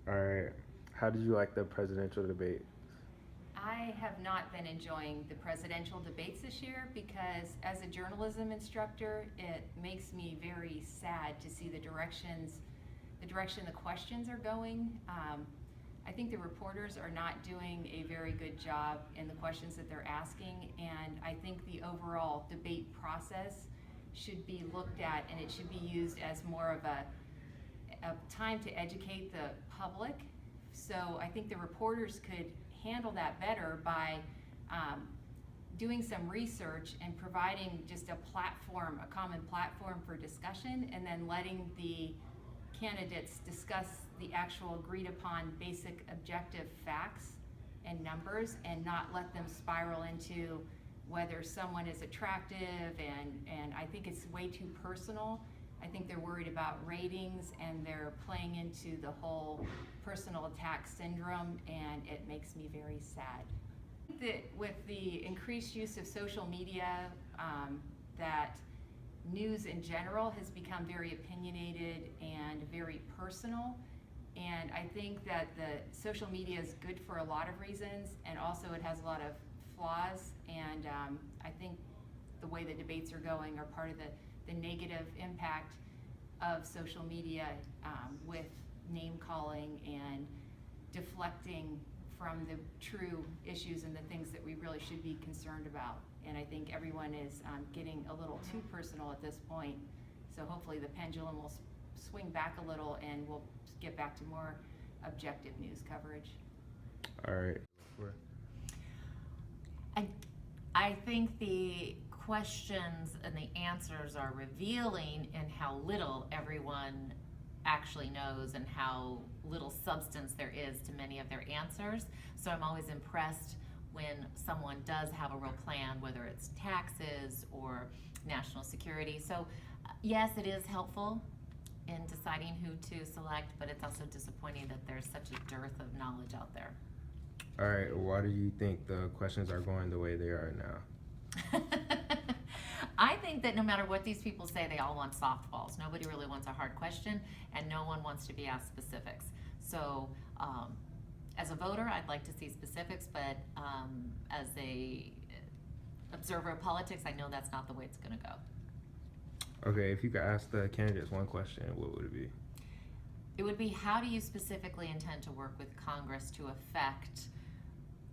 All right. How did you like the presidential debate? I have not been enjoying the presidential debates this year because, as a journalism instructor, it makes me very sad to see the direction the questions are going. I think the reporters are not doing a very good job in the questions that they're asking, and I think the overall debate process should be looked at, and it should be used as more of a time to educate the public. So I think the reporters could handle that better by um, doing some research and providing just a platform, a common platform for discussion, and then letting the candidates discuss the actual agreed upon basic objective facts and numbers, and not let them spiral into whether someone is attractive, and I think it's way too personal. I think they're worried about ratings, and they're playing into the whole personal attack syndrome, and it makes me very sad. That with the increased use of social media, that news in general has become very opinionated and very personal. And I think that the social media is good for a lot of reasons, and also it has a lot of flaws. And I think the way the debates are going are part of the negative impact of social media, with name calling and deflecting from the true issues and the things that we really should be concerned about. And I think everyone is getting a little too personal at this point. So hopefully the pendulum will swing back a little, and we'll get back to more objective news coverage. All right. I, I think the questions and the answers are revealing in how little everyone actually knows and how little substance there is to many of their answers. So I'm always impressed when someone does have a real plan, whether it's taxes or national security. So yes, it is helpful in deciding who to select, but it's also disappointing that there's such a dearth of knowledge out there. All right. Why do you think the questions are going the way they are now? I think that no matter what these people say, they all want softballs. Nobody really wants a hard question, and no one wants to be asked specifics. So, as a voter, I'd like to see specifics, but as a observer of politics, I know that's not the way it's going to go. Okay. If you could ask the candidates one question, what would it be? It would be, how do you specifically intend to work with Congress to affect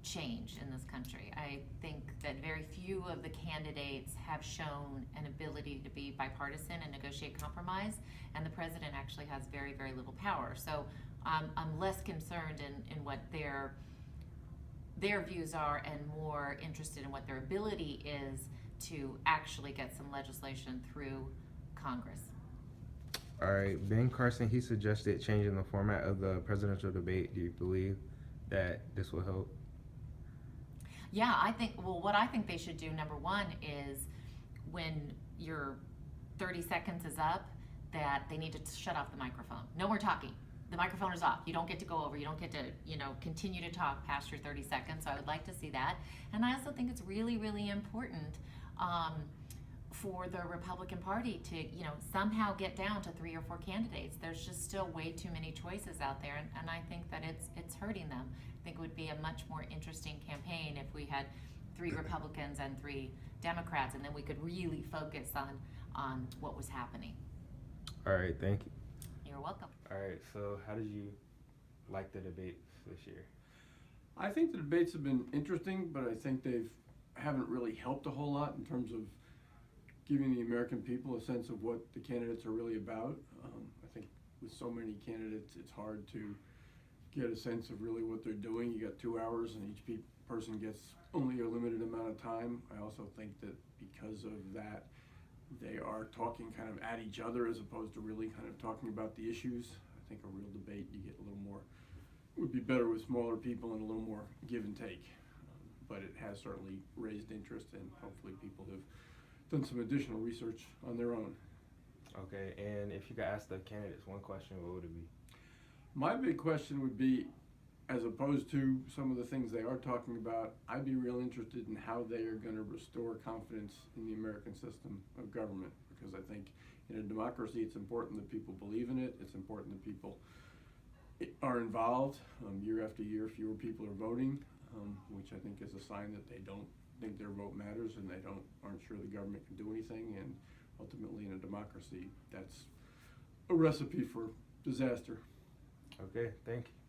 change in this country? I think that very few of the candidates have shown an ability to be bipartisan and negotiate compromise, and the president actually has very, very little power. So I'm less concerned in what their views are, and more interested in what their ability is to actually get some legislation through Congress. All right. Ben Carson, he suggested changing the format of the presidential debate. Do you believe that this will help? Yeah, what I think they should do, number one, is when your 30 seconds is up, that they need to shut off the microphone. No more talking. The microphone is off. You don't get to go over. You don't get to, continue to talk past your 30 seconds. So I would like to see that. And I also think it's really, really important for the Republican Party to, somehow get down to 3 or 4 candidates. There's just still way too many choices out there, and I think that it's hurting them. I think it would be a much more interesting campaign if we had 3 Republicans and 3 Democrats, and then we could really focus on what was happening. All right. Thank you. You're welcome. All right. So, how did you like the debates this year? I think the debates have been interesting, but I think haven't really helped a whole lot in terms of giving the American people a sense of what the candidates are really about. I think with so many candidates, it's hard to get a sense of really what they're doing. You got 2 hours, and each person gets only a limited amount of time. I also think that because of that, they are talking kind of at each other as opposed to really kind of talking about the issues. I think a real debate, you get a little more, would be better with smaller people and a little more give and take. But it has certainly raised interest, and hopefully people have done some additional research on their own. Okay. And if you could ask the candidates one question, what would it be? My big question would be, as opposed to some of the things they are talking about, I'd be real interested in how they are going to restore confidence in the American system of government. Because I think in a democracy, it's important that people believe in it. It's important that people are involved. Year after year, fewer people are voting, which I think is a sign that they don't think their vote matters and they aren't sure the government can do anything. And ultimately, in a democracy, that's a recipe for disaster. Okay, thank you.